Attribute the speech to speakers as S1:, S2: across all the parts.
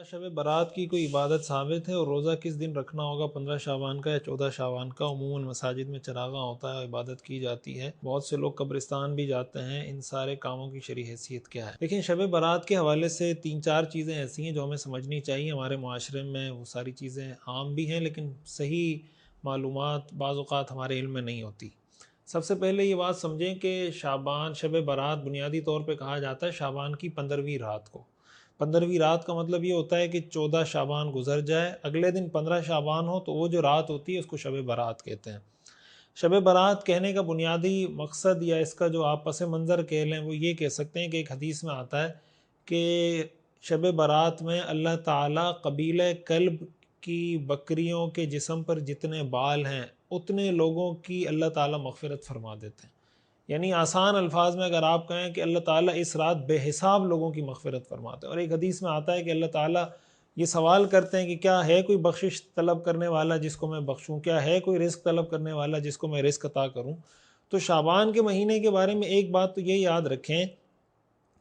S1: شب برات کی کوئی عبادت ثابت ہے؟ اور روزہ کس دن رکھنا ہوگا، 15 شعبان کا یا 14 شعبان کا؟ عموماً مساجد میں چراغاں ہوتا ہے، عبادت کی جاتی ہے، بہت سے لوگ قبرستان بھی جاتے ہیں۔ ان سارے کاموں کی شرعی حیثیت کیا ہے؟ لیکن شب برات کے حوالے سے 3-4 چیزیں ایسی ہیں جو ہمیں سمجھنی چاہیے۔ ہمارے معاشرے میں وہ ساری چیزیں عام بھی ہیں لیکن صحیح معلومات بعض اوقات ہمارے علم میں نہیں ہوتی۔ سب سے پہلے یہ بات سمجھیں کہ شعبان، شب برات بنیادی طور پہ کہا جاتا ہے شعبان کی 15ویں رات کو۔ 15ویں رات کا مطلب یہ ہوتا ہے کہ 14 شعبان گزر جائے، اگلے دن 15 شعبان ہو تو وہ جو رات ہوتی ہے اس کو شب برات کہتے ہیں۔ شب برات کہنے کا بنیادی مقصد یا اس کا جو آپ پس منظر کہہ لیں وہ یہ کہہ سکتے ہیں کہ ایک حدیث میں آتا ہے کہ شب برات میں اللہ تعالیٰ قبیلہ کلب کی بکریوں کے جسم پر جتنے بال ہیں اتنے لوگوں کی اللہ تعالیٰ مغفرت فرما دیتے ہیں۔ یعنی آسان الفاظ میں اگر آپ کہیں کہ اللہ تعالیٰ اس رات بے حساب لوگوں کی مغفرت فرماتے ہیں۔ اور ایک حدیث میں آتا ہے کہ اللہ تعالیٰ یہ سوال کرتے ہیں کہ کیا ہے کوئی بخشش طلب کرنے والا جس کو میں بخشوں، کیا ہے کوئی رزق طلب کرنے والا جس کو میں رزق عطا کروں۔ تو شعبان کے مہینے کے بارے میں ایک بات تو یہ یاد رکھیں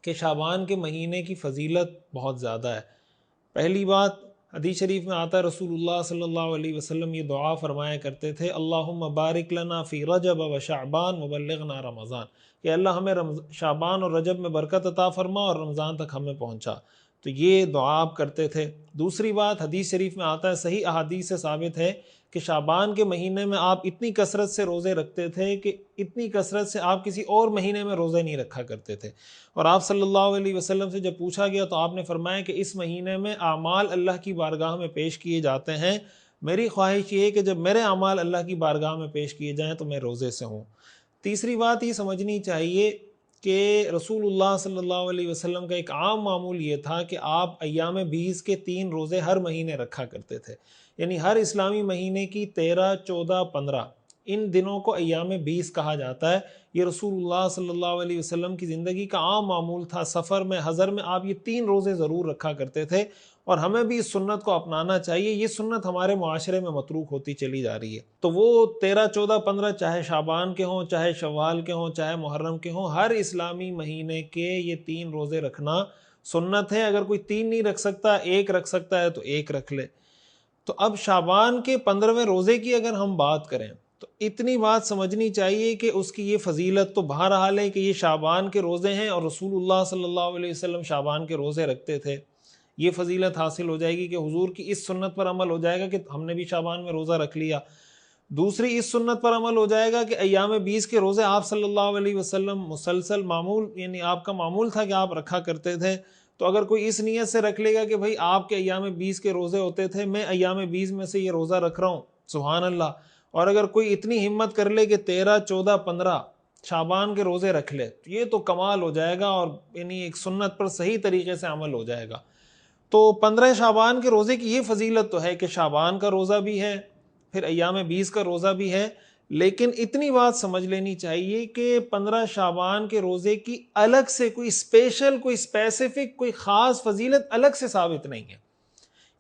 S1: کہ شعبان کے مہینے کی فضیلت بہت زیادہ ہے۔ پہلی بات، حدیث شریف میں آتا ہے رسول اللہ صلی اللہ علیہ وسلم یہ دعا فرمایا کرتے تھے، اللہم بارک لنا فی رجب و شعبان وبلغنا رمضان، کہ اللہ ہمیں شعبان اور رجب میں برکت عطا فرما اور رمضان تک ہمیں پہنچا۔ تو یہ دعا آپ کرتے تھے۔ دوسری بات، حدیث شریف میں آتا ہے، صحیح احادیث سے ثابت ہے کہ شعبان کے مہینے میں آپ اتنی کثرت سے روزے رکھتے تھے کہ اتنی کثرت سے آپ کسی اور مہینے میں روزے نہیں رکھا کرتے تھے۔ اور آپ صلی اللہ علیہ وسلم سے جب پوچھا گیا تو آپ نے فرمایا کہ اس مہینے میں اعمال اللہ کی بارگاہ میں پیش کیے جاتے ہیں، میری خواہش یہ ہے کہ جب میرے اعمال اللہ کی بارگاہ میں پیش کیے جائیں تو میں روزے سے ہوں۔ تیسری بات یہ سمجھنی چاہیے کہ رسول اللہ صلی اللہ علیہ وسلم کا ایک عام معمول یہ تھا کہ آپ ایام 20 کے 3 روزے ہر مہینے رکھا کرتے تھے۔ یعنی ہر اسلامی مہینے کی 13، 14، 15 ان دنوں کو ایام 20 کہا جاتا ہے۔ یہ رسول اللہ صلی اللہ علیہ وسلم کی زندگی کا عام معمول تھا۔ سفر میں، حضر میں آپ یہ 3 روزے ضرور رکھا کرتے تھے، اور ہمیں بھی اس سنت کو اپنانا چاہیے۔ یہ سنت ہمارے معاشرے میں متروک ہوتی چلی جا رہی ہے۔ تو وہ 13، 14، 15 چاہے شعبان کے ہوں، چاہے شوال کے ہوں، چاہے محرم کے ہوں، ہر اسلامی مہینے کے یہ 3 روزے رکھنا سنت ہے۔ اگر کوئی 3 نہیں رکھ سکتا، 1 رکھ سکتا ہے تو 1 رکھ لے۔ تو اب شعبان کے 15ویں روزے کی اگر ہم بات کریں تو اتنی بات سمجھنی چاہیے کہ اس کی یہ فضیلت تو بہرحال ہے کہ یہ شعبان کے روزے ہیں اور رسول اللہ صلی اللہ علیہ وسلم شعبان کے روزے رکھتے تھے۔ یہ فضیلت حاصل ہو جائے گی کہ حضور کی اس سنت پر عمل ہو جائے گا کہ ہم نے بھی شعبان میں روزہ رکھ لیا۔ دوسری، اس سنت پر عمل ہو جائے گا کہ ایام 20 کے روزے آپ صلی اللہ علیہ وسلم مسلسل معمول، یعنی آپ کا معمول تھا کہ آپ رکھا کرتے تھے۔ تو اگر کوئی اس نیت سے رکھ لے گا کہ بھئی آپ کے ایام 20 کے روزے ہوتے تھے، میں ایام 20 میں سے یہ روزہ رکھ رہا ہوں، سبحان اللہ۔ اور اگر کوئی اتنی ہمت کر لے کہ 13، 14، 15 شعبان کے روزے رکھ لے، تو یہ تو کمال ہو جائے گا، اور یعنی ایک سنت پر صحیح طریقے سے عمل ہو جائے گا۔ تو 15 شعبان کے روزے کی یہ فضیلت تو ہے کہ شعبان کا روزہ بھی ہے، پھر ایام 20 کا روزہ بھی ہے، لیکن اتنی بات سمجھ لینی چاہیے کہ 15 شعبان کے روزے کی الگ سے کوئی اسپیشل، کوئی اسپیسیفک، کوئی خاص فضیلت الگ سے ثابت نہیں ہے۔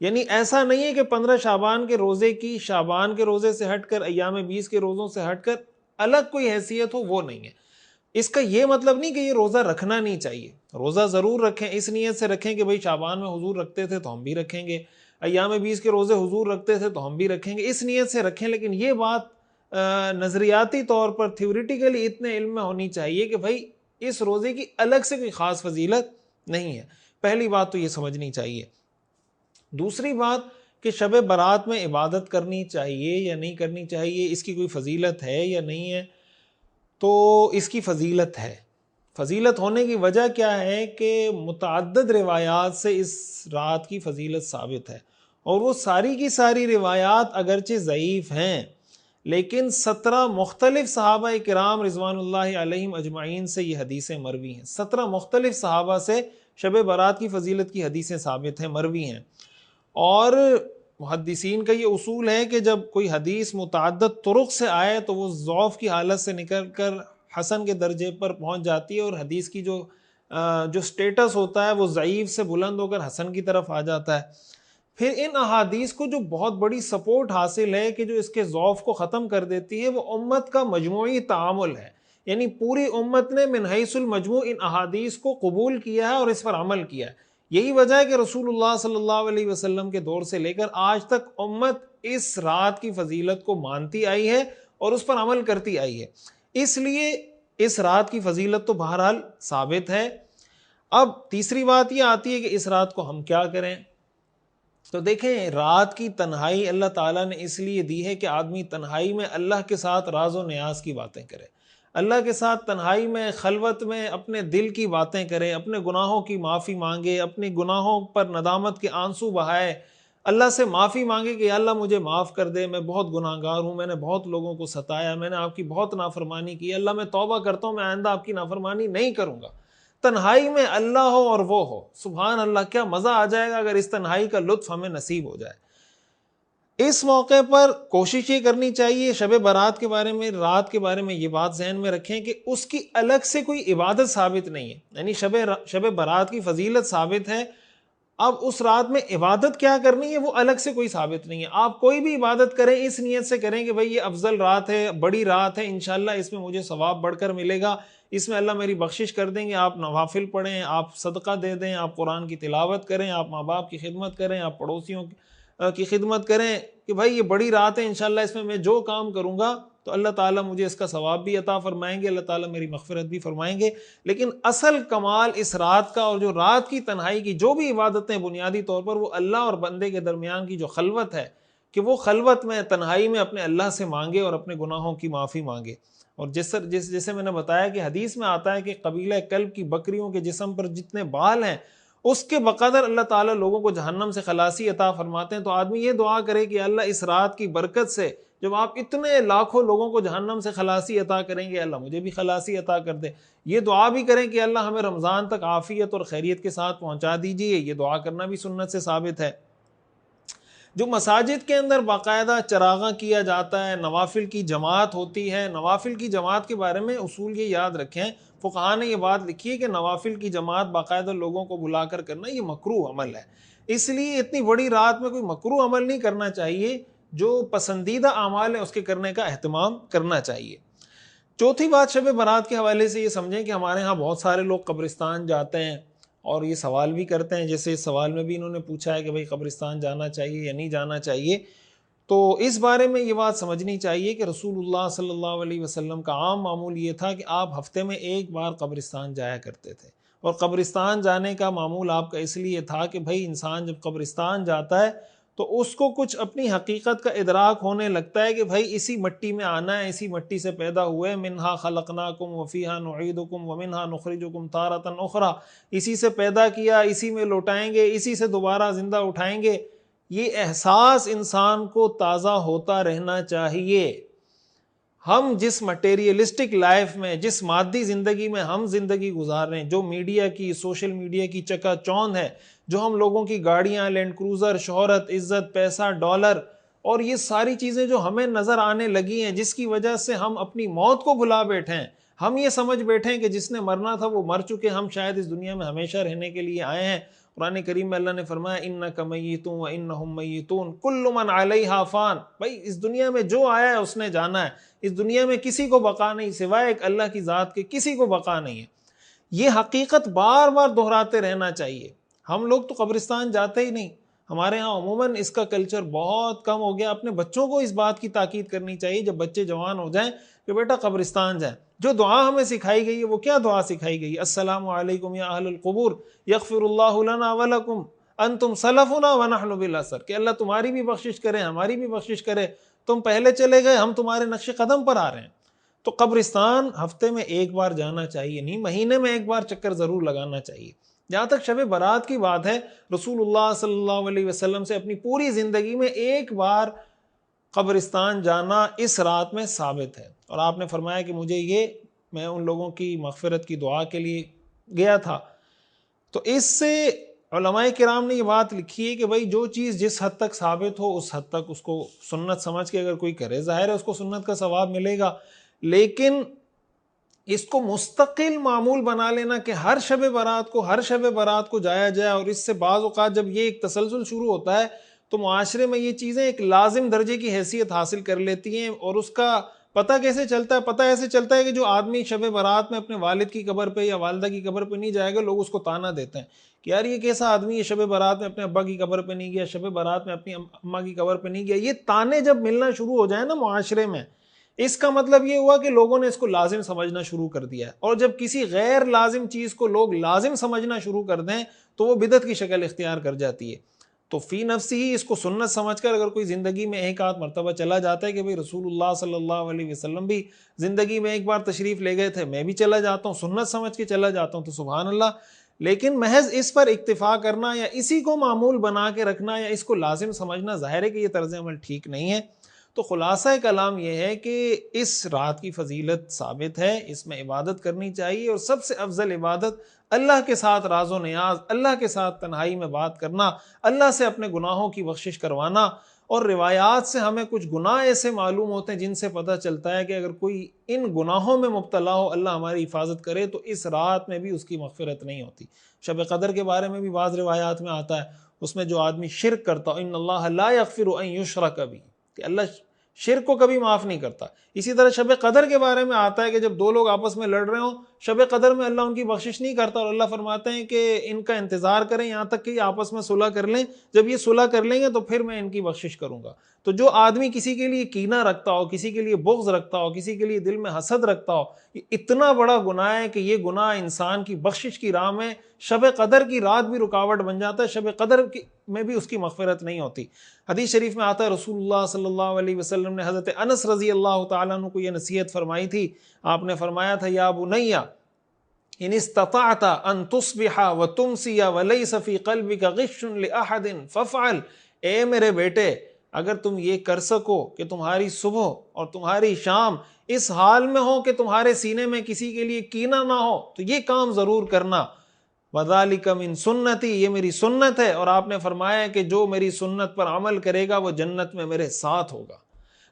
S1: یعنی ایسا نہیں ہے کہ 15 شعبان کے روزے کی شعبان کے روزے سے ہٹ کر، ایام 20 کے روزوں سے ہٹ کر الگ کوئی حیثیت ہو، وہ نہیں ہے۔ اس کا یہ مطلب نہیں کہ یہ روزہ رکھنا نہیں چاہیے، روزہ ضرور رکھیں، اس نیت سے رکھیں کہ بھئی شعبان میں حضور رکھتے تھے تو ہم بھی رکھیں گے، ایام 20 کے روزے حضور رکھتے تھے تو ہم بھی رکھیں گے، اس نیت سے رکھیں۔ لیکن یہ بات نظریاتی طور پر، تھیوریٹیکلی اتنے علم میں ہونی چاہیے کہ بھئی اس روزے کی الگ سے کوئی خاص فضیلت نہیں ہے۔ پہلی بات تو یہ سمجھنی چاہیے۔ دوسری بات کہ شب برات میں عبادت کرنی چاہیے یا نہیں کرنی چاہیے، اس کی کوئی فضیلت ہے یا نہیں ہے؟ تو اس کی فضیلت ہے۔ فضیلت ہونے کی وجہ کیا ہے کہ متعدد روایات سے اس رات کی فضیلت ثابت ہے، اور وہ ساری کی ساری روایات اگرچہ ضعیف ہیں لیکن 17 مختلف صحابہ کرام رضوان اللہ علیہم اجمعین سے یہ حدیثیں مروی ہیں۔ 17 مختلف صحابہ سے شب برات کی فضیلت کی حدیثیں ثابت ہیں، مروی ہیں۔ اور محدثین کا یہ اصول ہے کہ جب کوئی حدیث متعدد طرق سے آئے تو وہ ضعف کی حالت سے نکل کر حسن کے درجے پر پہنچ جاتی ہے، اور حدیث کی جو سٹیٹس ہوتا ہے وہ ضعیف سے بلند ہو کر حسن کی طرف آ جاتا ہے۔ پھر ان احادیث کو جو بہت بڑی سپورٹ حاصل ہے کہ جو اس کے ضعف کو ختم کر دیتی ہے، وہ امت کا مجموعی تعامل ہے۔ یعنی پوری امت نے من حیث المجموع ان احادیث کو قبول کیا ہے اور اس پر عمل کیا ہے۔ یہی وجہ ہے کہ رسول اللہ صلی اللہ علیہ وسلم کے دور سے لے کر آج تک امت اس رات کی فضیلت کو مانتی آئی ہے اور اس پر عمل کرتی آئی ہے، اس لیے اس رات کی فضیلت تو بہرحال ثابت ہے۔ اب تیسری بات یہ آتی ہے کہ اس رات کو ہم کیا کریں؟ تو دیکھیں، رات کی تنہائی اللہ تعالیٰ نے اس لیے دی ہے کہ آدمی تنہائی میں اللہ کے ساتھ راز و نیاز کی باتیں کرے، اللہ کے ساتھ تنہائی میں خلوت میں اپنے دل کی باتیں کرے، اپنے گناہوں کی معافی مانگے، اپنے گناہوں پر ندامت کے آنسو بہائے، اللہ سے معافی مانگے کہ یا اللہ مجھے معاف کر دے، میں بہت گناہ گار ہوں، میں نے بہت لوگوں کو ستایا، میں نے آپ کی بہت نافرمانی کی، اللہ میں توبہ کرتا ہوں، میں آئندہ آپ کی نافرمانی نہیں کروں گا۔ تنہائی میں اللہ ہو اور وہ ہو، سبحان اللہ، کیا مزہ آ جائے گا اگر اس تنہائی کا لطف ہمیں نصیب ہو جائے۔ اس موقع پر کوشش یہ کرنی چاہیے، شب برات کے بارے میں، رات کے بارے میں یہ بات ذہن میں رکھیں کہ اس کی الگ سے کوئی عبادت ثابت نہیں ہے، یعنی شب برات کی فضیلت ثابت ہے، اب اس رات میں عبادت کیا کرنی ہے وہ الگ سے کوئی ثابت نہیں ہے۔ آپ کوئی بھی عبادت کریں اس نیت سے کریں کہ بھئی یہ افضل رات ہے، بڑی رات ہے، انشاءاللہ اس میں مجھے ثواب بڑھ کر ملے گا، اس میں اللہ میری بخشش کر دیں گے۔ آپ نوافل پڑھیں، آپ صدقہ دے دیں، آپ قرآن کی تلاوت کریں، آپ ماں باپ کی خدمت کریں، آپ پڑوسیوں کی خدمت کریں کہ بھائی یہ بڑی رات ہے، انشاءاللہ اس میں جو کام کروں گا تو اللہ تعالیٰ مجھے اس کا ثواب بھی عطا فرمائیں گے، اللہ تعالیٰ میری مغفرت بھی فرمائیں گے۔ لیکن اصل کمال اس رات کا، اور جو رات کی تنہائی کی جو بھی عبادتیں بنیادی طور پر، وہ اللہ اور بندے کے درمیان کی جو خلوت ہے، کہ وہ خلوت میں تنہائی میں اپنے اللہ سے مانگے اور اپنے گناہوں کی معافی مانگے۔ اور جیسے میں نے بتایا کہ حدیث میں آتا ہے کہ قبیلہ کلب کی بکریوں کے جسم پر جتنے بال ہیں اس کے بقدر اللہ تعالیٰ لوگوں کو جہنم سے خلاصی عطا فرماتے ہیں۔ تو آدمی یہ دعا کرے کہ اللہ اس رات کی برکت سے جب آپ اتنے لاکھوں لوگوں کو جہنم سے خلاصی عطا کریں گے، اللہ مجھے بھی خلاصی عطا کر دے۔ یہ دعا بھی کریں کہ اللہ ہمیں رمضان تک عافیت اور خیریت کے ساتھ پہنچا دیجیے، یہ دعا کرنا بھی سنت سے ثابت ہے۔ جو مساجد کے اندر باقاعدہ چراغاں کیا جاتا ہے، نوافل کی جماعت ہوتی ہے، نوافل کی جماعت کے بارے میں اصول یہ یاد رکھیں، فقہاء نے یہ بات لکھی ہے کہ نوافل کی جماعت باقاعدہ لوگوں کو بلا کر کرنا یہ مکروہ عمل ہے، اس لیے اتنی بڑی رات میں کوئی مکروہ عمل نہیں کرنا چاہیے، جو پسندیدہ اعمال ہیں اس کے کرنے کا اہتمام کرنا چاہیے۔ چوتھی بات شب برات کے حوالے سے یہ سمجھیں کہ ہمارے ہاں بہت سارے لوگ قبرستان جاتے ہیں اور یہ سوال بھی کرتے ہیں، جیسے اس سوال میں بھی انہوں نے پوچھا ہے کہ بھئی قبرستان جانا چاہیے یا نہیں جانا چاہیے۔ تو اس بارے میں یہ بات سمجھنی چاہیے کہ رسول اللہ صلی اللہ علیہ وسلم کا عام معمول یہ تھا کہ آپ ہفتے میں ایک بار قبرستان جایا کرتے تھے، اور قبرستان جانے کا معمول آپ کا اس لیے تھا کہ بھئی انسان جب قبرستان جاتا ہے تو اس کو کچھ اپنی حقیقت کا ادراک ہونے لگتا ہے کہ بھئی اسی مٹی میں آنا ہے، اسی مٹی سے پیدا ہوئے، منہا خلقناکم وفیہا نعیدکم ومنہا نخرجکم تارۃ اخری، اسی سے پیدا کیا، اسی میں لوٹائیں گے، اسی سے دوبارہ زندہ اٹھائیں گے۔ یہ احساس انسان کو تازہ ہوتا رہنا چاہیے۔ ہم جس مٹیریلسٹک لائف میں، جس مادی زندگی میں ہم زندگی گزار رہے ہیں، جو میڈیا کی، سوشل میڈیا کی چکا چوند ہے، جو ہم لوگوں کی گاڑیاں، لینڈ کروزر، شہرت، عزت، پیسہ، ڈالر، اور یہ ساری چیزیں جو ہمیں نظر آنے لگی ہیں، جس کی وجہ سے ہم اپنی موت کو بھلا بیٹھے ہیں، ہم یہ سمجھ بیٹھے ہیں کہ جس نے مرنا تھا وہ مر چکے، ہم شاید اس دنیا میں ہمیشہ رہنے کے لیے آئے ہیں۔ قرآن کریم میں اللہ نے فرمایا انک میت وانہم میتون کل من علیہا فان، بھائی اس دنیا میں جو آیا ہے اس نے جانا ہے، اس دنیا میں کسی کو بقا نہیں، سوائے ایک اللہ کی ذات کے کسی کو بقا نہیں ہے۔ یہ حقیقت بار بار دہراتے رہنا چاہیے۔ ہم لوگ تو قبرستان جاتے ہی نہیں، ہمارے ہاں عموماً اس کا کلچر بہت کم ہو گیا۔ اپنے بچوں کو اس بات کی تاکید کرنی چاہیے جب بچے جوان ہو جائیں کہ بیٹا قبرستان جائیں۔ جو دعا ہمیں سکھائی گئی ہے وہ کیا دعا سکھائی گئی ہے؟ السلام علیکم یا اہل القبور یغفر اللہ لنا ولکم انتم سلفنا ونحن بالاثر، کہ اللہ تمہاری بھی بخشش کرے، ہماری بھی بخشش کرے، تم پہلے چلے گئے، ہم تمہارے نقش قدم پر آ رہے ہیں۔ تو قبرستان ہفتے میں ایک بار جانا چاہیے، نہیں مہینے میں ایک بار چکر ضرور لگانا چاہیے۔ جہاں تک شب برات کی بات ہے، رسول اللہ صلی اللہ علیہ وسلم سے اپنی پوری زندگی میں ایک بار قبرستان جانا اس رات میں ثابت ہے، اور آپ نے فرمایا کہ میں ان لوگوں کی مغفرت کی دعا کے لیے گیا تھا۔ تو اس سے علماء کرام نے یہ بات لکھی ہے کہ بھائی جو چیز جس حد تک ثابت ہو اس حد تک اس کو سنت سمجھ کے اگر کوئی کرے، ظاہر ہے اس کو سنت کا ثواب ملے گا، لیکن اس کو مستقل معمول بنا لینا کہ ہر شب برات کو جایا جائے، اور اس سے بعض اوقات جب یہ ایک تسلسل شروع ہوتا ہے تو معاشرے میں یہ چیزیں ایک لازم درجے کی حیثیت حاصل کر لیتی ہیں، اور اس کا پتہ کیسے چلتا ہے؟ پتہ ایسے چلتا ہے کہ جو آدمی شب برات میں اپنے والد کی قبر پہ یا والدہ کی قبر پہ نہیں جائے گا، لوگ اس کو تانا دیتے ہیں کہ یار یہ کیسا آدمی ہے، شب برات میں اپنے ابا کی قبر پہ نہیں گیا، شب برات میں اپنی اماں کی قبر پہ نہیں گیا. یہ تانے جب ملنا شروع ہو جائیں نا معاشرے میں، اس کا مطلب یہ ہوا کہ لوگوں نے اس کو لازم سمجھنا شروع کر دیا ہے. اور جب کسی غیر لازم چیز کو لوگ لازم سمجھنا شروع کر دیں تو وہ بدعت کی شکل اختیار کر جاتی ہے. تو فی نفسی ہی اس کو سنت سمجھ کر اگر کوئی زندگی میں ایک آدھ مرتبہ چلا جاتا ہے کہ بھئی رسول اللہ صلی اللہ علیہ وسلم بھی زندگی میں ایک بار تشریف لے گئے تھے، میں بھی چلا جاتا ہوں، سنت سمجھ کے چلا جاتا ہوں، تو سبحان اللہ. لیکن محض اس پر اکتفا کرنا یا اسی کو معمول بنا کے رکھنا یا اس کو لازم سمجھنا، ظاہر ہے کہ یہ طرز عمل ٹھیک نہیں ہے. تو خلاصہ کلام یہ ہے کہ اس رات کی فضیلت ثابت ہے، اس میں عبادت کرنی چاہیے، اور سب سے افضل عبادت اللہ کے ساتھ راز و نیاز، اللہ کے ساتھ تنہائی میں بات کرنا، اللہ سے اپنے گناہوں کی بخشش کروانا. اور روایات سے ہمیں کچھ گناہ ایسے معلوم ہوتے ہیں جن سے پتہ چلتا ہے کہ اگر کوئی ان گناہوں میں مبتلا ہو، اللہ ہماری حفاظت کرے، تو اس رات میں بھی اس کی مغفرت نہیں ہوتی. شب قدر کے بارے میں بھی بعض روایات میں آتا ہے، اس میں جو آدمی شرک کرتا ہو، ان اللہ لا یغفر ان یشرک بہ، کہ اللہ شرک کو کبھی معاف نہیں کرتا. اسی طرح شب قدر کے بارے میں آتا ہے کہ جب دو لوگ آپس میں لڑ رہے ہوں، شب قدر میں اللہ ان کی بخشش نہیں کرتا، اور اللہ فرماتے ہیں کہ ان کا انتظار کریں یہاں تک کہ یہ آپس میں صلح کر لیں، جب یہ صلح کر لیں گے تو پھر میں ان کی بخشش کروں گا. تو جو آدمی کسی کے لیے کینہ رکھتا ہو، کسی کے لیے بغض رکھتا ہو، کسی کے لیے دل میں حسد رکھتا ہو، یہ اتنا بڑا گناہ ہے کہ یہ گناہ انسان کی بخشش کی راہ میں شب قدر کی رات بھی رکاوٹ بن جاتا ہے، شب قدر میں بھی اس کی مغفرت نہیں ہوتی. حدیث شریف میں آتا ہے رسول اللہ صلی اللہ علیہ وسلم نے حضرت انس رضی اللہ تعالیٰ عنہ کو یہ نصیحت فرمائی تھی. آپ نے فرمایا تھا یا بنی ان استطعت ان تصبح وتمسی وليس في قلبك غش لاحد فافعل. اے میرے بیٹے، اگر تم یہ کر سکو کہ تمہاری صبح اور تمہاری شام اس حال میں ہو کہ تمہارے سینے میں کسی کے لیے کینہ نہ ہو، تو یہ کام ضرور کرنا. وذالک من سنتی، یہ میری سنت ہے. اور آپ نے فرمایا کہ جو میری سنت پر عمل کرے گا وہ جنت میں میرے ساتھ ہوگا.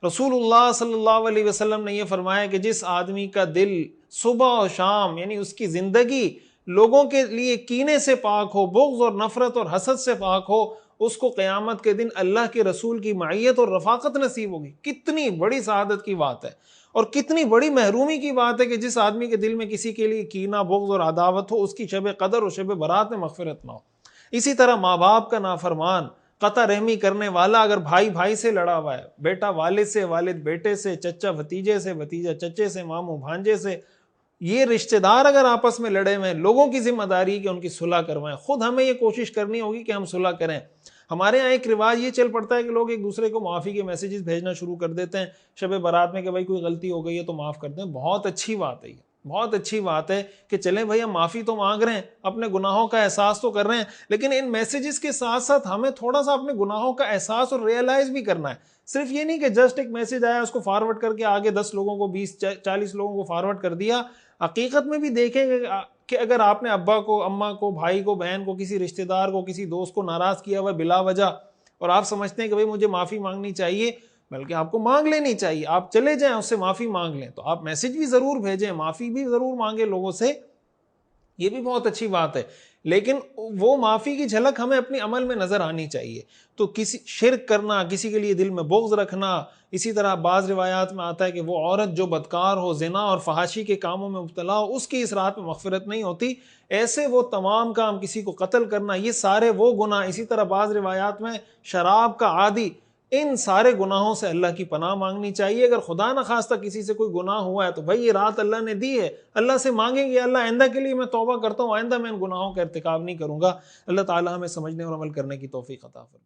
S1: رسول اللہ صلی اللہ علیہ وسلم نے یہ فرمایا کہ جس آدمی کا دل صبح اور شام، یعنی اس کی زندگی لوگوں کے لیے کینے سے پاک ہو، بغض اور نفرت اور حسد سے پاک ہو، اس کو قیامت کے دن اللہ کے رسول کی معیت اور رفاقت نصیب ہوگی. کتنی بڑی سعادت کی بات ہے، اور کتنی بڑی محرومی کی بات ہے کہ جس آدمی کے دل میں کسی کے لیے کینہ، بغض اور عداوت ہو، اس کی شب قدر اور شب برات میں مغفرت نہ ہو. اسی طرح ماں باپ کا نافرمان، قطع رحمی کرنے والا، اگر بھائی بھائی سے لڑا ہوا ہے، بیٹا والد سے، والد بیٹے سے، چچا بھتیجے سے، بھتیجا چچے سے، ماموں بھانجے سے، یہ رشتہ دار اگر آپس میں لڑے ہوئے ہیں، لوگوں کی ذمہ داری کہ ان کی صلح کروائیں. خود ہمیں یہ کوشش کرنی ہوگی کہ ہم صلح کریں. ہمارے ہاں ایک رواج یہ چل پڑتا ہے کہ لوگ ایک دوسرے کو معافی کے میسیجز بھیجنا شروع کر دیتے ہیں شب برات میں کہ بھائی کوئی غلطی ہو گئی ہے تو معاف کر دیں. بہت اچھی بات ہے، یہ بہت اچھی بات ہے کہ چلیں بھائی ہم معافی تو مانگ رہے ہیں، اپنے گناہوں کا احساس تو کر رہے ہیں، لیکن ان میسیجز کے ساتھ ساتھ ہمیں تھوڑا سا اپنے گناہوں کا احساس اور ریئلائز بھی کرنا ہے. صرف یہ نہیں کہ جسٹ ایک میسیج آیا اس کو فارورڈ کر کے آگے 10 لوگوں کو، 20-40 لوگوں کو فارورڈ کر دیا. حقیقت میں بھی دیکھیں کہ اگر آپ نے ابا کو، اماں کو، بھائی کو، بہن کو، کسی رشتہ دار کو، کسی دوست کو ناراض کیا ہوا بلا وجہ، اور آپ سمجھتے ہیں کہ بھئی مجھے معافی مانگنی چاہیے، بلکہ آپ کو مانگ لینی چاہیے، آپ چلے جائیں اس سے معافی مانگ لیں، تو آپ میسج بھی ضرور بھیجیں، معافی بھی ضرور مانگیں لوگوں سے، یہ بھی بہت اچھی بات ہے. لیکن وہ معافی کی جھلک ہمیں اپنی عمل میں نظر آنی چاہیے. تو کسی شرک کرنا، کسی کے لیے دل میں بغض رکھنا، اسی طرح بعض روایات میں آتا ہے کہ وہ عورت جو بدکار ہو، زنا اور فحاشی کے کاموں میں مبتلا ہو، اس کی اس رات میں مغفرت نہیں ہوتی. ایسے وہ تمام کام، کسی کو قتل کرنا، یہ سارے وہ گناہ. اسی طرح بعض روایات میں شراب کا عادی، ان سارے گناہوں سے اللہ کی پناہ مانگنی چاہیے. اگر خدا نخواستہ کسی سے کوئی گناہ ہوا ہے تو بھائی یہ رات اللہ نے دی ہے، اللہ سے مانگیں گے اللہ آئندہ کے لیے میں توبہ کرتا ہوں، آئندہ میں ان گناہوں کا ارتکاب نہیں کروں گا. اللہ تعالی ہمیں سمجھنے اور عمل کرنے کی توفیق عطا فرمائے.